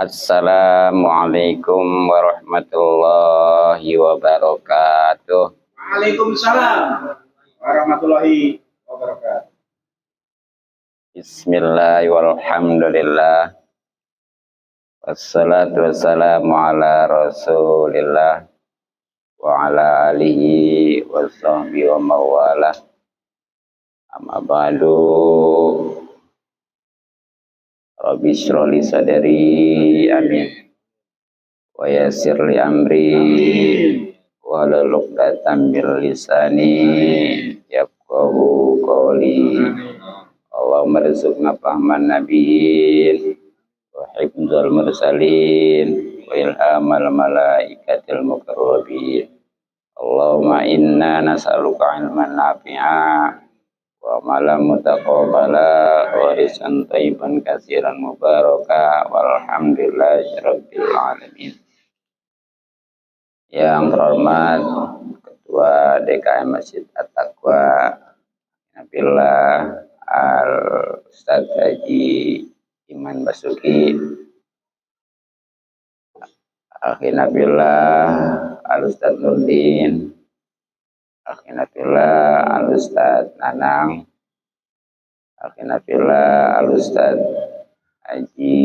Assalamualaikum warahmatullahi wabarakatuh. Waalaikumsalam warahmatullahi wabarakatuh. Bismillahirrahmanirrahim. Wassalatu wassalamu ala rasulillah wa ala alihi wa sahbihi wa mawalah. Amma ba'du. Rabbi shrah li sadri, amin. Wa yassir li amri, wa hlul 'uqdatam min lisani yafqahu qawli. Allahumma rizqna fahman nabiyyin wa hifdzal mursalin wa ilhamal malaikatil muqarrabin. Allahumma inna nas'aluka ilman nafi'a wa malam mutaqabbala wa rizqan thayyiban katsiran mubaraka walhamdulillahirabbil alamin. Yang terhormat Ketua DKM Masjid At-Taqwa Nabilah Al-Ustadz Haji Iman Basuki, Akhi Nabilah Al-Ustadz Nurdin, Akhi Nabilah Al-Ustadz Nanang, Akhi Nabilah Al-Ustadz Haji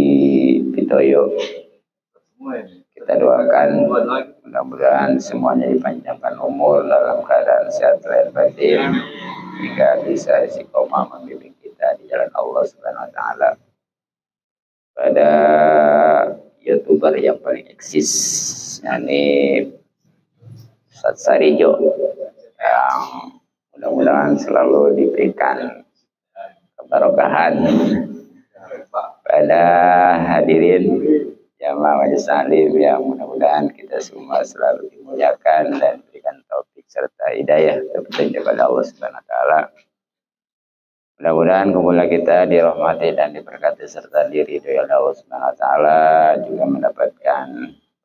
Pitoyo. Kita doakan mudah-mudahan semuanya dipanjangkan umur dalam keadaan sehat lahir batin hingga bisa istiqomah membimbing kita di jalan Allah Subhanahu wa taala. Pada YouTuber yang paling eksis, yakni Ustadz Sarijo, yang mudah-mudahan selalu diberikan keberkahan. Pada hadirin jamaah majelis taklim yang mudah-mudahan kita semua selalu dimuliakan dan diberikan taufik serta hidayah petunjuk oleh Allah Subhanahu wa taala. Mudah-mudahan kumpulan kita dirahmati dan diberkati serta diridhoi oleh Allah Subhanahu wa taala, juga mendapatkan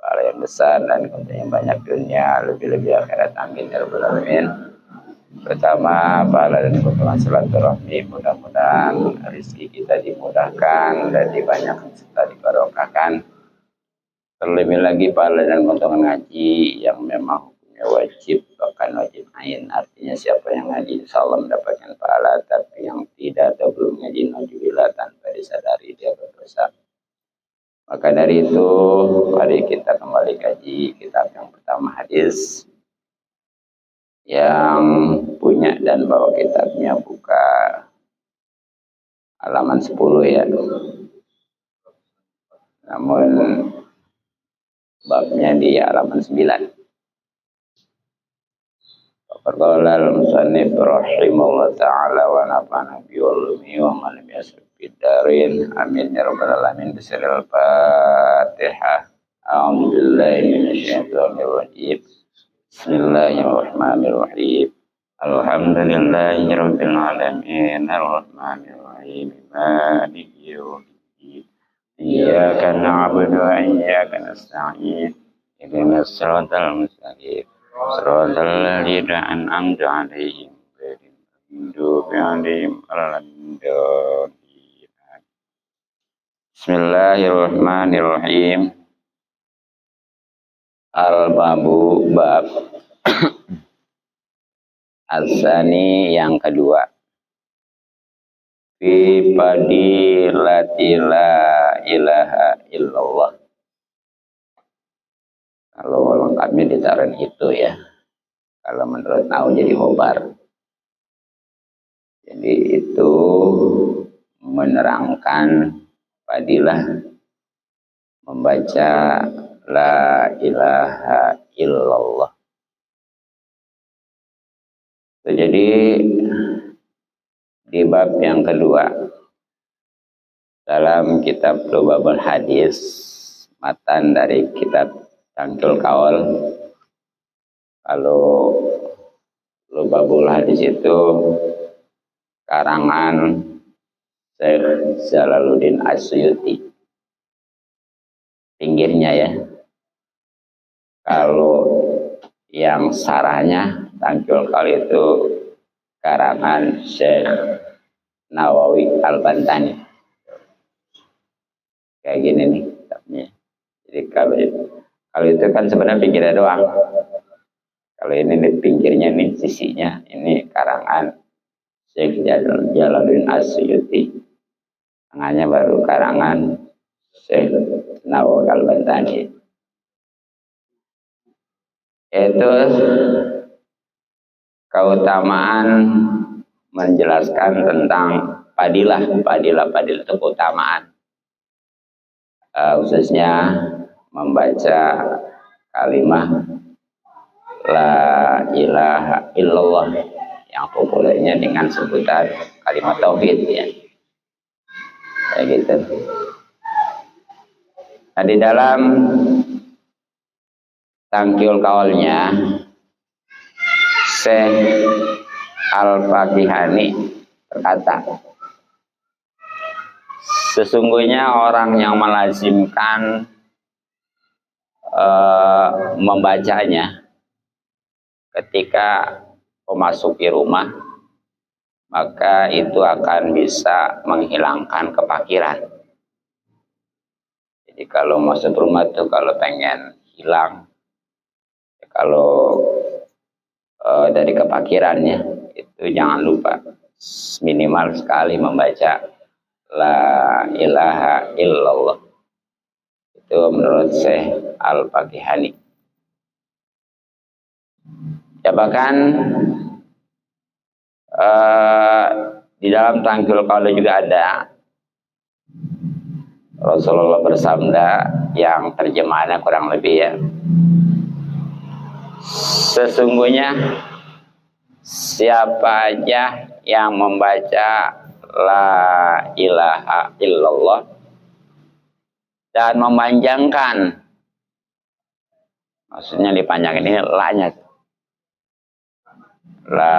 pahala yang besar dan keuntungan yang banyak dunia, lebih-lebih akhirat. Amin ya rabbal alamin. Pertama, pahala dan keuntungan silaturahmi, mudah-mudahan rezeki kita dimudahkan dan dibanyakan serta dibarokahkan. Terlebih lagi pahala dan keuntungan ngaji yang memang hukumnya wajib, bahkan wajib ain. Artinya siapa yang ngaji insyaallah mendapatkan pahala, tapi yang tidak atau belum ngaji naudzubillah tanpa disadari dia berdosa. Maka dari itu mari kita kembali kaji kitab yang pertama, hadis. Yang punya dan bawa kitabnya buka halaman 10 ya. Namun babnya di halaman 9. Faqala al-musannif rahimahullah ta'ala wa nafa'ana bi ulumi wa ma lam yasib bidarin. Amin ya rabbal alamin. Bismillahirrahmanirrahim. A'udzu billahi minasyaitonir rajim. Bismillahirrahmanirrahim. Alhamdulillahi rabbil alamin arrahmanir rahim maliki yaumiddin. Iyyaka na'budu wa iyyaka nasta'in. Ihdinas siratal mustaqim. Siratal ladzina an'amta 'alaihim ghairil maghdubi 'alaihim waladdallin. Bismillahirrahmanirrahim. Al-babu bab Asani yang kedua. Fi fadilati la ilaha illallah. Kalau lengkapnya ditaruh itu ya. Kalau menurut Nau jadi khobar. Jadi itu menerangkan fadilah membaca la ilaha illallah. Jadi di bab yang kedua dalam kitab Lubabul Hadis, matan dari kitab Tangkil Kaul. Kalau Lubabul Hadis itu karangan Syekh Jalaluddin Asyuti, pinggirnya ya. Kalau yang sarahnya Tangkil Kaul itu karangan Syekh Nawawi Al-Bantani. Kayak gini nih. kitabnya. Jadi kalau itu kan sebenarnya pinggirnya doang. Kalau ini di pinggirnya nih, sisinya ini karangan Syekh Jalaluddin As-Suyuti. Tengahnya baru karangan Syekh Nawawi Al-Bantani. Itu keutamaan menjelaskan tentang padilah itu keutamaan. Khususnya membaca kalimat La ilaha illallah yang populernya dengan sebutan kalimat tauhid ya. Kayak gitu. Nah, di dalam Tangkiul Kaulnya Syekh Al-Fakihani berkata, sesungguhnya orang yang melazimkan membacanya ketika memasuki rumah, maka itu akan bisa menghilangkan kepakiran. Jadi kalau masuk rumah tuh kalau pengen hilang, kalau dari kepakirannya itu jangan lupa minimal sekali membaca La ilaha illallah. Itu menurut Syekh Al-Fakihani. Ya bahkan di dalam Tangkiul Qaul juga ada Rasulullah bersabda yang terjemahannya kurang lebih ya. Sesungguhnya siapa aja yang membaca La ilaha illallah dan memanjangkan, maksudnya dipanjang ini la-nya, La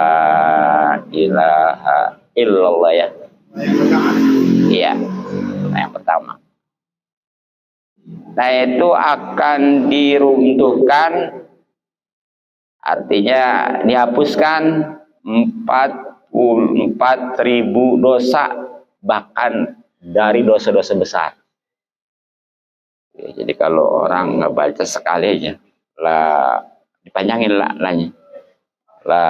ilaha illallah ya. Iya, yang pertama. Nah itu akan diruntuhkan, artinya dihapuskan 44.000 dosa, bahkan dari dosa-dosa besar. Ya, jadi kalau orang ngebaca sekali aja, dipanjangin la-nya. La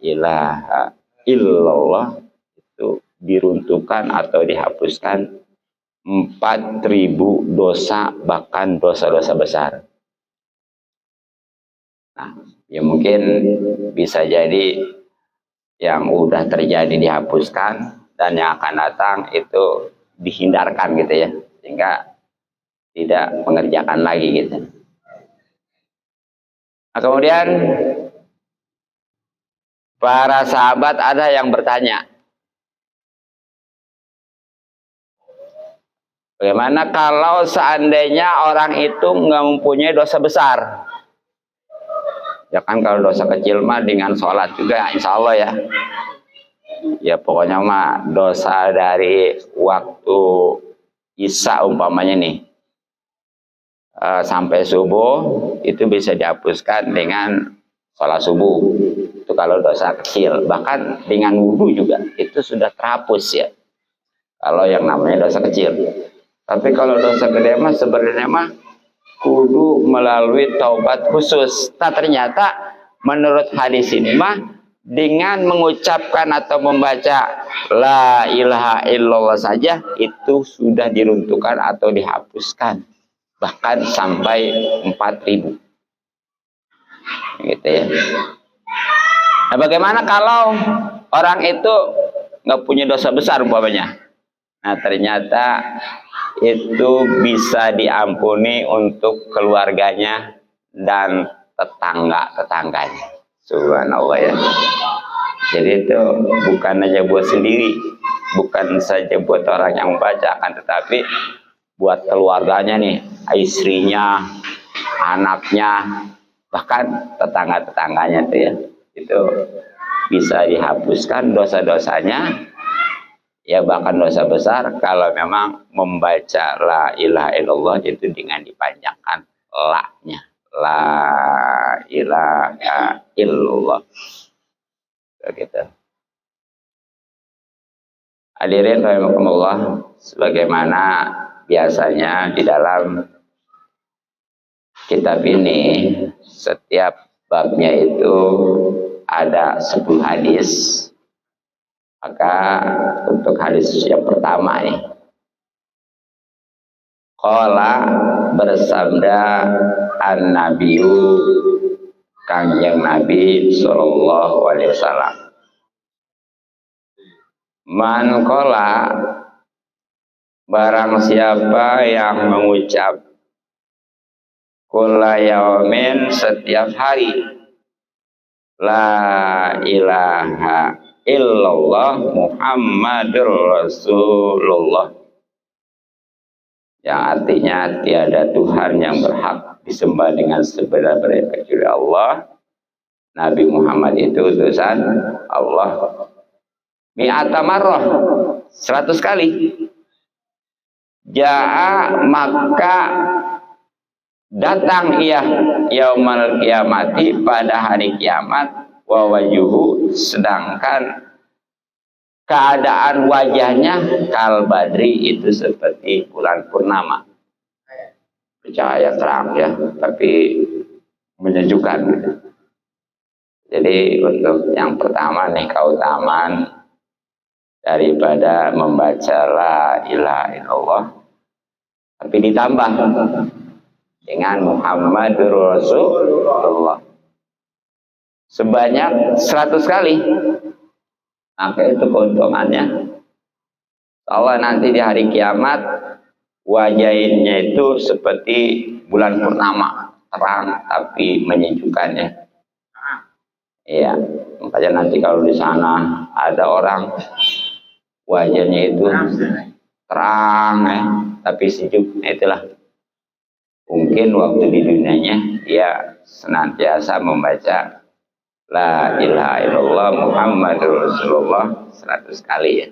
ilaha illallah itu diruntuhkan atau dihapuskan 4.000 dosa, bahkan dosa-dosa besar. Nah, ya mungkin bisa jadi yang udah terjadi dihapuskan dan yang akan datang itu dihindarkan gitu ya, sehingga tidak mengerjakan lagi gitu. Nah, kemudian para sahabat ada yang bertanya, bagaimana kalau seandainya orang itu nggak mempunyai dosa besar? Ya kan kalau dosa kecil mah dengan sholat juga insya Allah ya. Ya pokoknya mah dosa dari waktu Isya umpamanya nih sampai subuh itu bisa dihapuskan dengan sholat subuh. Itu kalau dosa kecil. Bahkan dengan wudhu juga itu sudah terhapus ya. Kalau yang namanya dosa kecil. Tapi kalau dosa gede mah sebenarnya mah kudu melalui taubat khusus. Nah ternyata menurut hadis ini mah dengan mengucapkan atau membaca La ilaha illallah saja itu sudah diruntuhkan atau dihapuskan, bahkan sampai 4.000 gitu ya. Nah bagaimana kalau orang itu nggak punya dosa besar umpamanya? Nah ternyata itu bisa diampuni untuk keluarganya dan tetangga-tetangganya. Subhanallah ya. Jadi itu bukan aja buat sendiri, bukan saja buat orang yang membaca, akan tetapi buat keluarganya nih, istrinya, anaknya, bahkan tetangga-tetangganya tuh ya. Itu bisa dihapuskan dosa-dosanya. Ya bahkan dosa besar kalau memang membaca La ilaha illallah itu dengan dipanjangkan la-nya. La ilaha illallah. Begitu. Hadirin rahimakumullah, sebagaimana biasanya di dalam kitab ini setiap babnya itu ada 10 hadis. Maka untuk hadis yang pertama nih, qala bersabda an-nabiyyu Kangjeng Nabi sallallahu alaihi wasallam, man qala barang siapa yang mengucap kulla yaumin setiap hari la ilaha illallah Muhammadur Rasulullah, yang artinya tiada Tuhan yang berhak disembah dengan sebenar-benarnya kecuali Allah, Nabi Muhammad itu utusan Allah, mi'ata marrah 100 kali. Ja'a maka datang ia yaumal kiamati pada hari kiamat, wa wajuhu sedangkan keadaan wajahnya kal badri itu seperti bulan purnama, bercahaya terang ya, tapi menyejukkan gitu. Jadi untuk yang pertama nih keutamaan daripada membaca la ilaha illallah, tapi ditambah dengan Muhammadur Rasulullah sebanyak 100 kali. Maka itu keuntungannya, Allah nanti di hari kiamat wajahnya itu seperti bulan purnama, terang tapi menyejukkannya. Iya, makanya nanti kalau di sana ada orang wajahnya itu terang ya, tapi sejuk, itulah mungkin waktu di dunianya dia senantiasa membaca la ilaha illallah Muhammadur Rasulullah 100 kali ya.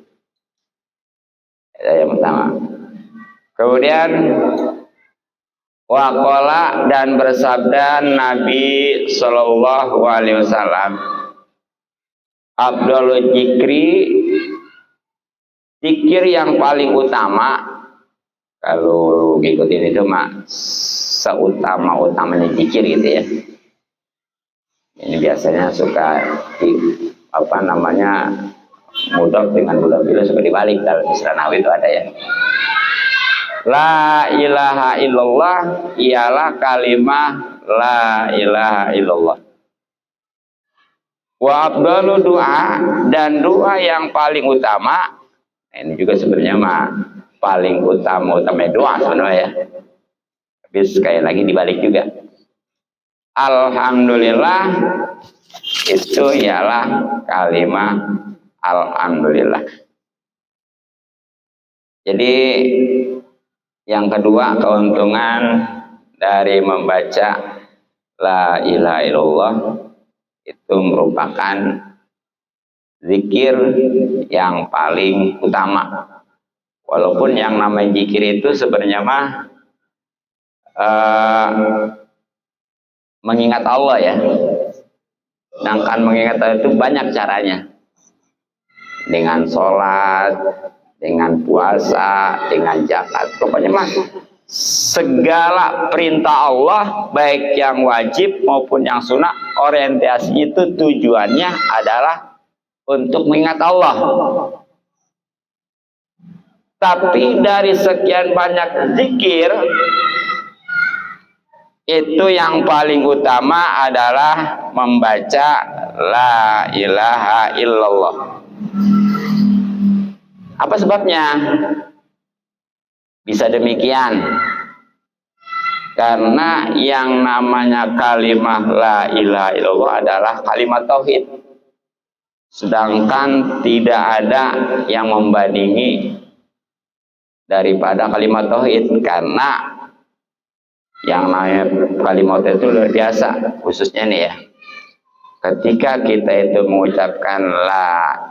Itu yang pertama. Kemudian waqala dan bersabda Nabi sallallahu alaihi wasallam, afdhalul zikri, zikir yang paling utama, kalau ngikutin itu mah seutama-utamanya zikir gitu ya. Ini biasanya suka di mudhaf dengan mudhaf ilaih suka dibalik, dalam istilah nahwu itu ada ya. La ilaha illallah ialah kalimah la ilaha illallah. Wa afdalu doa, dan doa yang paling utama, ini juga sebenarnya mah paling utama doa sebenarnya ya. Tapi sekali lagi dibalik juga. Alhamdulillah itu ialah kalimah alhamdulillah. Jadi yang kedua keuntungan dari membaca la ilaha illallah itu merupakan zikir yang paling utama. Walaupun yang namanya zikir itu sebenarnya mah mengingat Allah ya. Sedangkan mengingat Allah itu banyak caranya. Dengan sholat, dengan puasa, dengan zakat. Pokoknya mah segala perintah Allah, baik yang wajib maupun yang sunnah, orientasinya itu tujuannya adalah untuk mengingat Allah. Tapi dari sekian banyak zikir, itu yang paling utama adalah membaca la ilaha illallah. Apa sebabnya? Bisa demikian. Karena yang namanya kalimah la ilaha illallah adalah kalimat tauhid. Sedangkan tidak ada yang membandingi daripada kalimat tauhid, karena yang namanya kalimat itu luar biasa. Khususnya nih ya, ketika kita itu mengucapkan la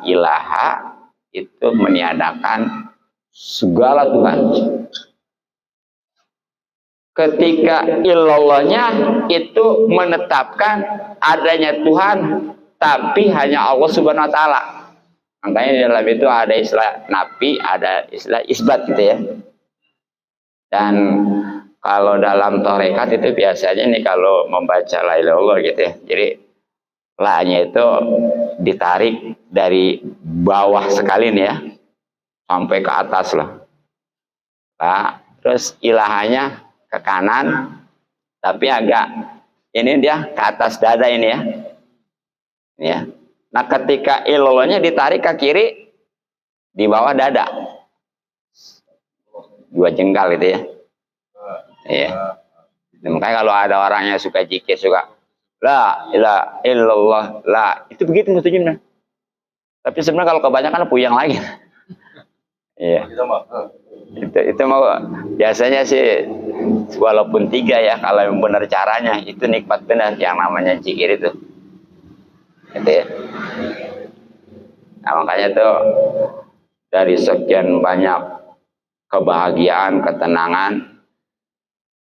ilaha, itu meniadakan segala Tuhan. Ketika illallahnya itu menetapkan adanya Tuhan, tapi hanya Allah Subhanahu wa taala. Makanya di dalam itu ada istilah nafi, ada istilah isbat gitu ya. Dan kalau dalam tarekat itu biasanya nih kalau membaca la ilaha illallah gitu ya. Jadi la-nya itu ditarik dari bawah sekali nih ya sampai ke atas lah. La, terus ilahanya ke kanan tapi agak ini dia ke atas dada ini ya. Ini ya. Nah, ketika ilallahnya ditarik ke kiri di bawah dada. 2 jengkal itu ya. Iya. Makanya kalau ada orang yang suka zikir suka la ilaha illallah la, itu begitu maksudnya. Tapi sebenarnya kalau kebanyakan puyeng lagi. Iya. Itu mau biasanya sih walaupun 3 ya, kalau yang benar caranya itu nikmat benar yang namanya zikir itu. Gitu ya. Nah, makanya tuh dari sekian banyak kebahagiaan, ketenangan,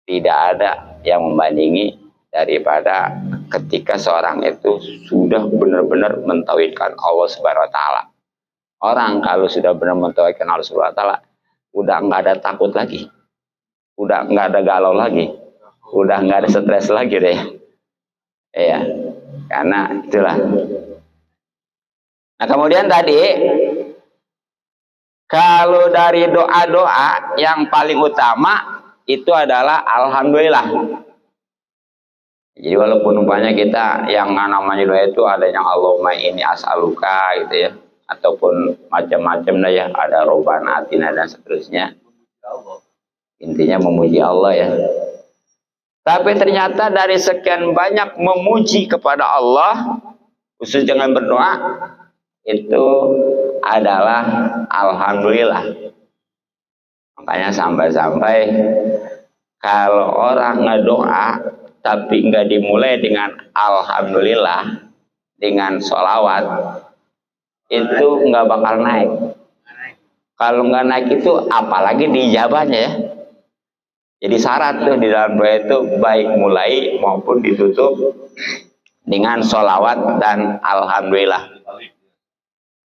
tidak ada yang membandingi daripada ketika seorang itu sudah benar-benar mentauhidkan Allah Subhanahu wa taala. Orang kalau sudah benar mentauhidkan Allah Subhanahu wa taala, udah nggak ada takut lagi. Udah nggak ada galau lagi. Udah nggak ada stres lagi deh. Iya. Karena itulah. Nah, kemudian tadi kalau dari doa-doa yang paling utama itu adalah alhamdulillah. Jadi walaupun umpamanya kita yang namanya doa itu ada yang Allahumma inni as'aluka gitu ya, ataupun macam-macam lah ya, ada Robbana atina dan seterusnya. Intinya memuji Allah ya. Tapi ternyata dari sekian banyak memuji kepada Allah, khusus dengan berdoa, itu adalah alhamdulillah. Makanya sampai-sampai kalau orang ngedoa tapi nggak dimulai dengan alhamdulillah, dengan sholawat, itu nggak bakal naik. Kalau nggak naik itu apalagi diijabahnya ya. Jadi syarat tuh di dalam doa itu baik mulai maupun ditutup dengan sholawat dan alhamdulillah.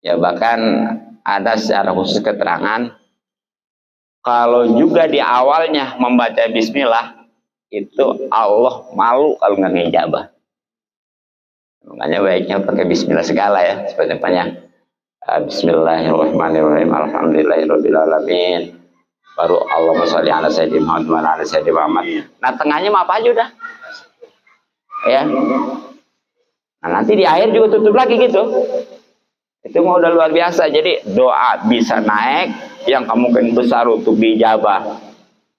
Ya bahkan ada secara khusus keterangan kalau juga di awalnya membaca bismillah itu Allah malu kalau nggak ngijabah. Makanya baiknya pakai bismillah segala ya, seperti apanya. Bismillahirrahmanirrahim. Alhamdulillahirabbil alamin. Baru Allahumma sholli ala sayyidina Muhammad wa ala sayyidina Muhammad. Nah, tengahnya mah apa aja udah. Ya. Nah, nanti di akhir juga tutup lagi gitu. Itu mau udah luar biasa. Jadi doa bisa naik yang kemungkinan besar untuk dijabah.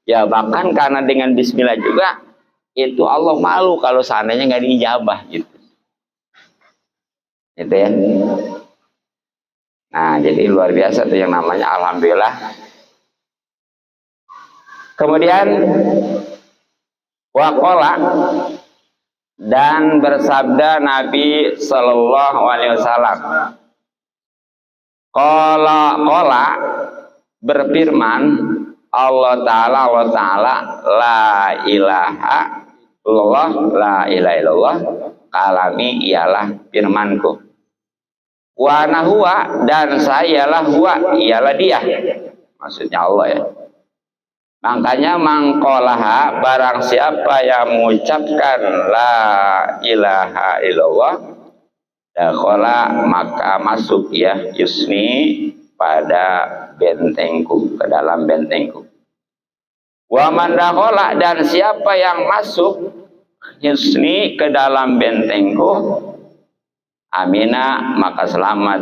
Ya bahkan karena dengan bismillah juga itu Allah malu kalau seandainya nggak dijabah gitu. Gitu ya. Nah, jadi luar biasa tuh yang namanya alhamdulillah. Kemudian waqala dan bersabda Nabi Sallallahu Alaihi Wasallam. Qala berfirman Allah Ta'ala la ilaha illallah la ilaha illallah kalami ialah firmanku. Wa nahwa dan sayalah huwa ialah dia. Maksudnya Allah ya. Makanya mangkolaha barang siapa yang mengucapkan la ilaha illallah dakhala maka masuk ya yusni pada bentengku, ke dalam bentengku. Wa man dakhala dan siapa yang masuk yusni ke dalam bentengku amina maka selamat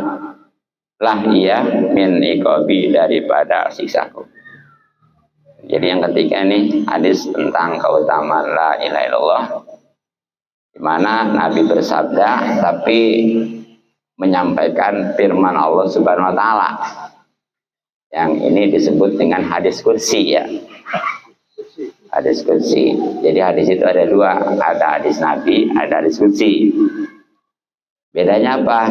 lah ia min iqabi daripada siksaku. Jadi yang ketiga nih hadis tentang keutamaan la ilaha illallah, di mana Nabi bersabda tapi menyampaikan firman Allah Subhanahu wa taala. Yang ini disebut dengan hadis kursi ya. Hadis kursi. Jadi hadis itu ada 2, ada hadis Nabi, ada hadis kursi. Bedanya apa?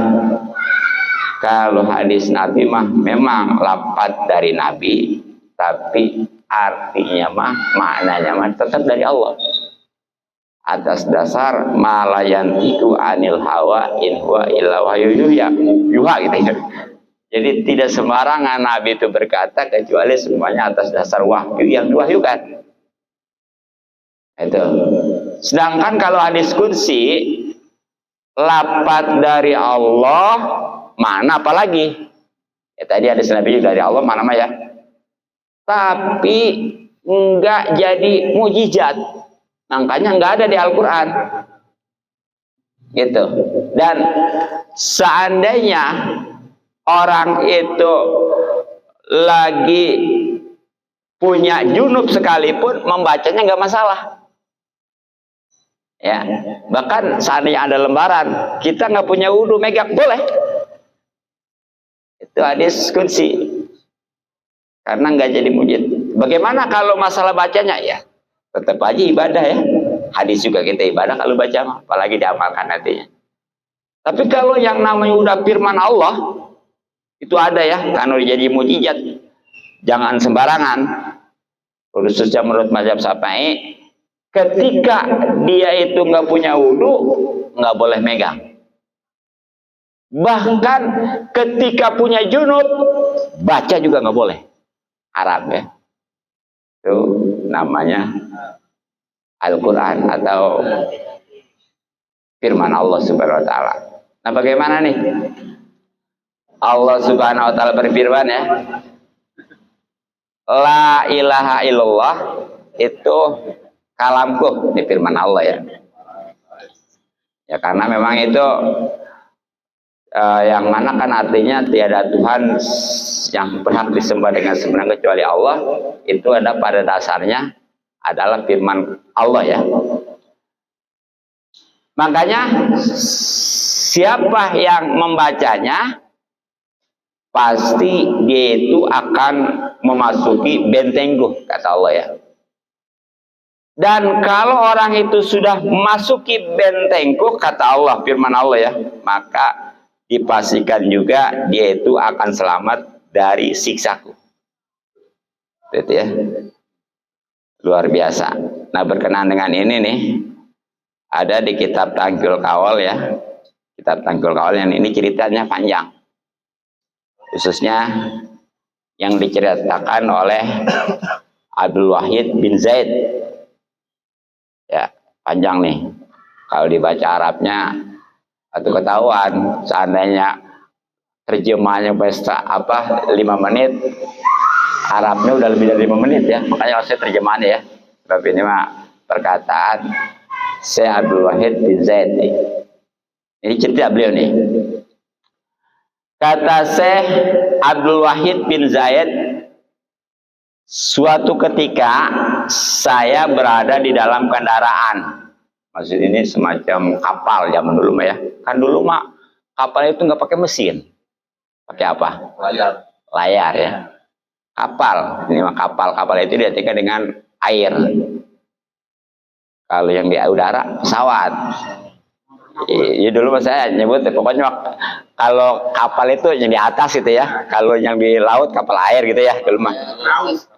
Kalau hadis Nabi mah memang lafaz dari Nabi, tapi artinya mah maknanya mah tetap dari Allah. Atas dasar malayantiku anil hawa in huwa illa wahyu yuha gitu ya. Jadi tidak sembarangan Nabi itu berkata kecuali semuanya atas dasar wahyu yang diwahyukan. Itu. Sedangkan kalau hadis qudsi, lafaz dari Allah mana apalagi? Ya tadi hadis Nabi juga dari Allah mana mah ya. Tapi enggak jadi mujizat. Makanya enggak ada di Al-Qur'an. Gitu. Dan seandainya orang itu lagi punya junub sekalipun membacanya nggak masalah. Ya, bahkan seandainya ada lembaran, kita nggak punya wudhu megang boleh. Itu hadis qudsi. Karena nggak jadi mujizat. Bagaimana kalau masalah bacanya ya? Tetap aja ibadah ya. Hadis juga kita ibadah kalau baca, apalagi diamalkan nantinya. Tapi kalau yang namanya udah firman Allah, itu ada ya, karena jadi mujizat. Jangan sembarangan. Khususnya menurut mazhab Syafi'i, ketika dia itu nggak punya wudhu, nggak boleh megang. Bahkan ketika punya junub, baca juga nggak boleh. Haram ya. Itu namanya Al-Quran atau firman Allah Subhanahu wa Ta'ala. Nah, bagaimana nih? Allah Subhanahu wa Ta'ala berfirman ya, la ilaha illallah, itu kalamku, ini firman Allah ya. Ya karena memang itu yang mana kan artinya tiada Tuhan yang berhak disembah dengan sebenar kecuali Allah. Itu ada pada dasarnya adalah firman Allah ya. Makanya siapa yang membacanya pasti dia itu akan memasuki bentengku, kata Allah ya. Dan kalau orang itu sudah memasuki bentengku, kata Allah, firman Allah ya, maka dipastikan juga dia itu akan selamat dari siksaku. Itu ya. Luar biasa. Nah, berkenaan dengan ini nih, ada di kitab Tangkil Kawal ya. Kitab Tangkil Kawal yang ini ceritanya panjang. Khususnya yang diceritakan oleh Abdul Wahid bin Zaid. Ya, panjang nih. Kalau dibaca Arabnya atau ketahuan, seandainya terjemahnya bahasa 5 menit, Arabnya udah lebih dari 5 menit ya. Makanya saya terjemahannya ya. Sebab ini mah perkataan Syekh Abdul Wahid bin Zaid nih. Ini cerita beliau nih. Kata Syekh Abdul Wahid bin Zaid, suatu ketika saya berada di dalam kendaraan. Maksud ini semacam kapal zaman dulu mah ya. Kan dulu mah kapal itu nggak pakai mesin. Pakai apa? Layar. Layar ya. Kapal. Ini mah kapal. Kapal itu diartikan dengan air. Kalau yang di udara pesawat. Ya dulu saya nyebut pokoknya kalau kapal itu yang di atas gitu ya. Kalau yang di laut kapal air gitu ya dulu mah.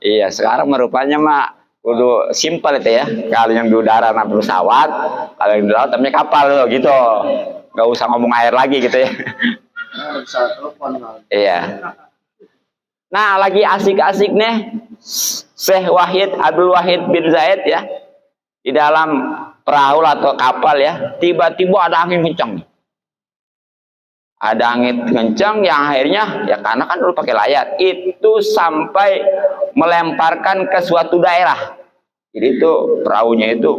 Iya, sekarang merupanya mah udah simpel itu ya. Kalau yang di udara namanya pesawat, kalau yang di laut namanya kapal loh gitu. Gak usah ngomong air lagi gitu ya. Iya. Nah, lagi asik-asik nih Syekh Wahid Abdul Wahid bin Zaid ya. Di dalam perahu atau kapal ya, tiba-tiba ada angin kencang. Ada angin kencang yang akhirnya ya karena kan dulu pakai layar, itu sampai melemparkan ke suatu daerah. Jadi itu perahunya itu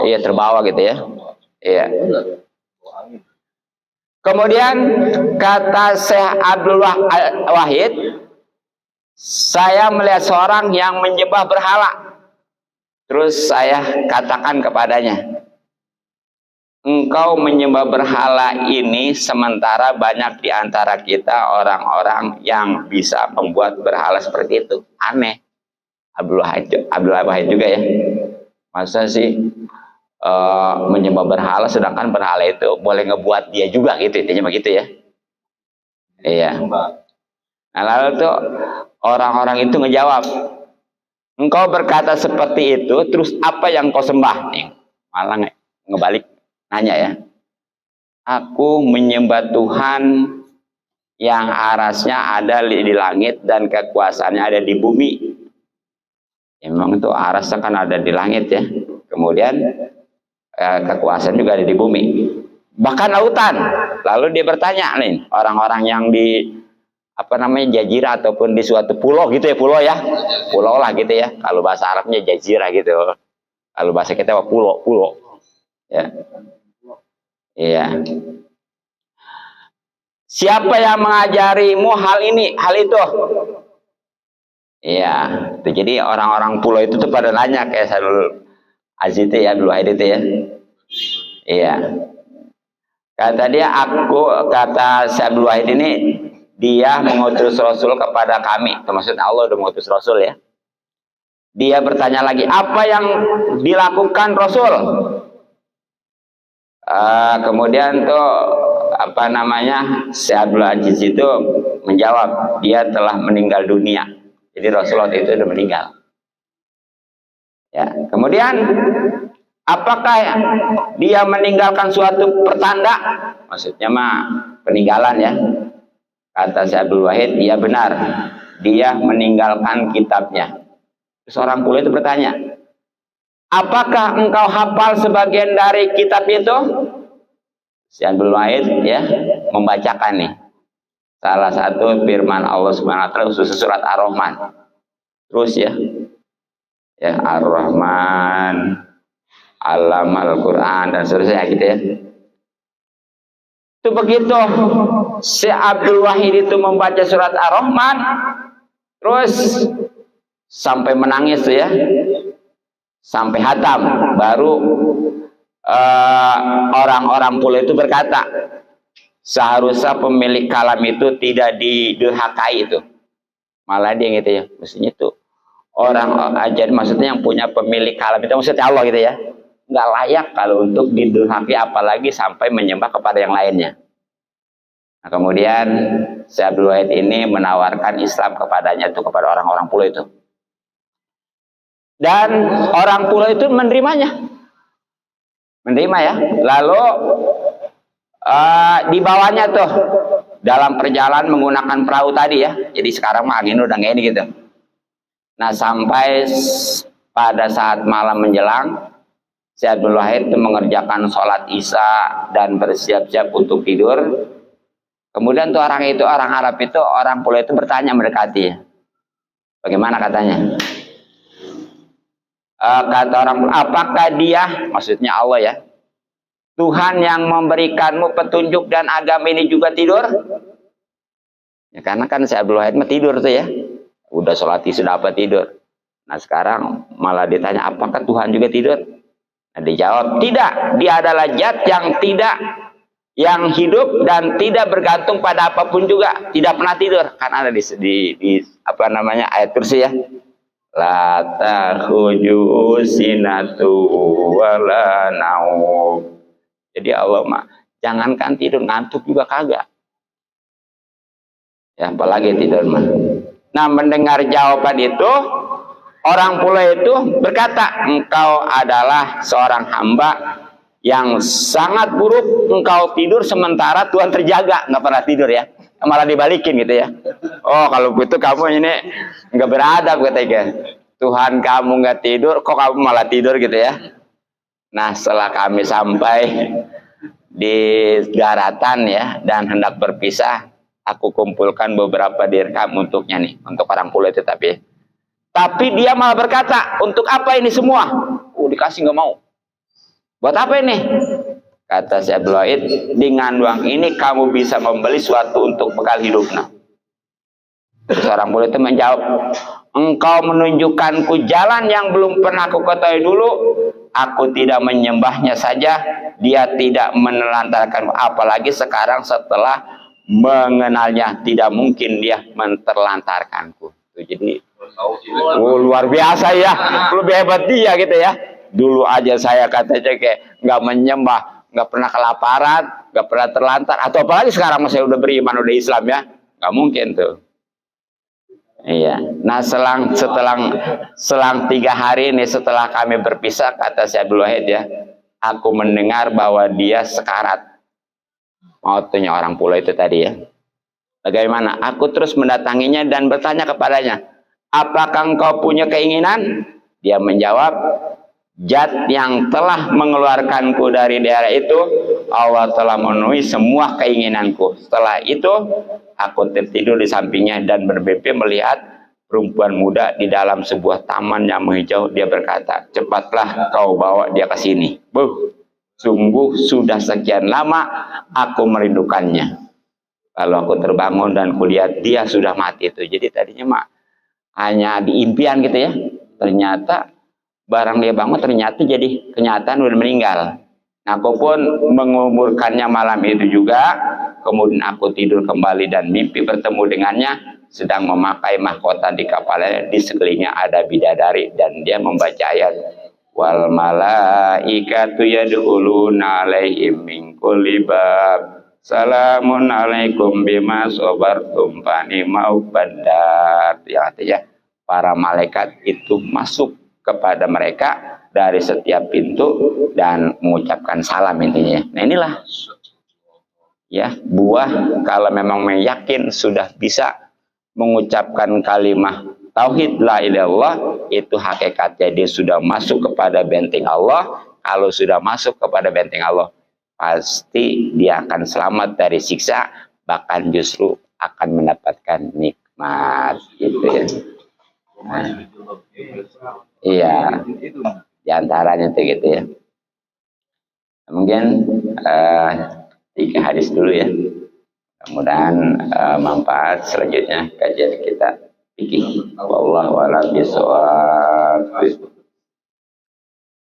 iya terbawa gitu ya. Iya. Kemudian kata Syekh Abdul Wahid, saya melihat seorang yang menyembah berhala. Terus saya katakan kepadanya, engkau menyembah berhala ini sementara banyak di antara kita orang-orang yang bisa membuat berhala seperti itu. Aneh. Abdul Wahid juga ya. Masa sih menyembah berhala sedangkan berhala itu boleh ngebuat dia juga gitu, intinya begitu ya. Iya. Nah, lalu tuh orang-orang itu ngejawab, engkau berkata seperti itu, terus apa yang kau sembah? Nih, malah ngebalik nanya ya. Aku menyembah Tuhan yang arasnya ada di langit dan kekuasaannya ada di bumi. Memang itu arasnya kan ada di langit ya. Kemudian kekuasaan juga ada di bumi. Bahkan lautan. Lalu dia bertanya nih, orang-orang yang di jazirah ataupun di suatu pulau gitu ya, pulau ya. Pulau lah gitu ya. Kalau bahasa Arabnya jazirah gitu. Kalau bahasa kita pulau. Ya. Iya. Siapa yang mengajarimu hal ini, hal itu? Iya. Jadi orang-orang pulau itu tuh pada nanya kayak Sadul Aziz ya, Abdul Wahid itu ya. Iya. Kata dia, kata Abdul Wahid ini, dia mengutus Rasul kepada kami. Maksudnya Allah udah mengutus Rasul ya. Dia bertanya lagi, apa yang dilakukan Rasul? Kemudian tuh Abdul Aziz itu menjawab, dia telah meninggal dunia. Jadi Rasulullah itu sudah meninggal. Ya. Kemudian apakah dia meninggalkan suatu pertanda? Maksudnya peninggalan ya. Kata Abdul Wahid, dia benar. Dia meninggalkan kitabnya. Terus orang pula itu bertanya, apakah engkau hafal sebagian dari kitab itu? Abdul Wahid ya membacakan nih salah satu firman Allah Subhanahu wa taala khusus surat Ar-Rahman. Terus ya Ar-Rahman, Allamal Quran dan seterusnya gitu ya. Itu begitu si Abdul Wahid itu membaca surat Ar-Rahman terus sampai menangis ya. Sampai hatam, baru orang-orang pula itu berkata, seharusnya pemilik kalam itu tidak didurhakai itu. Malah dia gitu ya, mestinya itu orang ajar, maksudnya yang punya pemilik kalam itu maksudnya Allah gitu ya, nggak layak kalau untuk didurhakai, apalagi sampai menyembah kepada yang lainnya. Nah, kemudian Syekh Abdul Wahid ini menawarkan Islam kepadanya itu, kepada orang-orang pulau itu. Dan orang pulau itu menerimanya. Menerima ya. Lalu dibawanya tuh dalam perjalanan menggunakan perahu tadi ya. Jadi sekarang mah angin udah nggak ini gitu. Nah, sampai pada saat malam menjelang, Syekh Abdul Wahid itu mengerjakan sholat Isya dan bersiap-siap untuk tidur. Kemudian tuh orang Arab itu, orang pulau itu bertanya mendekati. Bagaimana katanya? Kata orang, apakah dia, maksudnya Allah ya, Tuhan yang memberikanmu petunjuk dan agama ini juga tidur? Ya, karena kan Syekh Abdul Wahid mah tidur tuh ya, udah sholat sudah apa tidur. Nah sekarang malah ditanya, apakah Tuhan juga tidur? Nah, dijawab, tidak, dia adalah zat yang hidup dan tidak bergantung pada apapun juga, tidak pernah tidur. Kan ada di ayat kursi ya. La takhuju sinatu wala naum. Jadi Allah mah jangankan tidur, ngantuk juga kagak. Ya, apalagi tidur mah. Nah, mendengar jawaban itu, orang pulau itu berkata, engkau adalah seorang hamba yang sangat buruk, engkau tidur sementara Tuhan terjaga, nggak pernah tidur ya. Malah dibalikin gitu ya. Oh, kalau begitu kamu ini nggak beradab katanya. Tuhan kamu nggak tidur, kok kamu malah tidur gitu ya. Nah, setelah kami sampai di daratan ya dan hendak berpisah, aku kumpulkan beberapa dirham untuknya nih, untuk orang pulau itu tapi dia malah berkata, untuk apa ini semua? Dikasih nggak mau. Buat apa ini? Kata Syekh Abdul Wahid, dengan uang ini kamu bisa membeli suatu untuk bekal hidup. Nah, seorang pulau itu menjawab, engkau menunjukkanku jalan yang belum pernah aku ketahui dulu. Aku tidak menyembahnya saja, dia tidak menelantarkan, apalagi sekarang setelah mengenalnya, tidak mungkin dia menterlantarkanku. Jadi luar biasa ya, lebih hebat dia gitu ya. Dulu aja saya katanya kayak nggak menyembah, nggak pernah kelaparan, nggak pernah terlantar, atau apalagi sekarang saya udah beriman, udah Islam ya, nggak mungkin tuh. Iya. Nah, selang 3 hari ini setelah kami berpisah, kata Syekh Abdul Wahid ya, aku mendengar bahwa dia sekarat. Mautunya orang pulau itu tadi ya. Bagaimana? Aku terus mendatanginya dan bertanya kepadanya, apakah engkau punya keinginan? Dia menjawab, Zat yang telah mengeluarkanku dari daerah itu, Allah telah memenuhi semua keinginanku. Setelah itu, aku tertidur di sampingnya dan bermimpi melihat perempuan muda di dalam sebuah taman yang menghijau. Dia berkata, cepatlah kau bawa dia ke sini. Sungguh sudah sekian lama aku merindukannya. Lalu aku terbangun dan kulihat dia sudah mati itu. Jadi tadinya hanya di impian gitu ya. Ternyata barang dia bangun ternyata jadi kenyataan udah meninggal. Nah, aku pun menguburkannya malam itu juga. Kemudian aku tidur kembali dan mimpi bertemu dengannya sedang memakai mahkota di kepalanya. Di sekelilingnya ada bidadari dan dia membaca ayat wal malaikatu yadkhuluna alaihim min kulli bab. Salamun alaikum bima sabartum fa ni'mal badar. Ya, artinya para malaikat itu masuk kepada mereka dari setiap pintu dan mengucapkan salam intinya. Nah, inilah ya buah kalau memang meyakin sudah bisa mengucapkan kalimat tauhid la ilaha illallah, itu hakikatnya dia sudah masuk kepada benteng Allah. Kalau sudah masuk kepada benteng Allah, pasti dia akan selamat dari siksa, bahkan justru akan mendapatkan nikmat gitu ya. Nah, iya, diantaranya itu gitu ya. Mungkin 3 hadis dulu ya. Mudah-mudahan manfaat selanjutnya kajian kita fikih. Wallahu a'lam bishawab.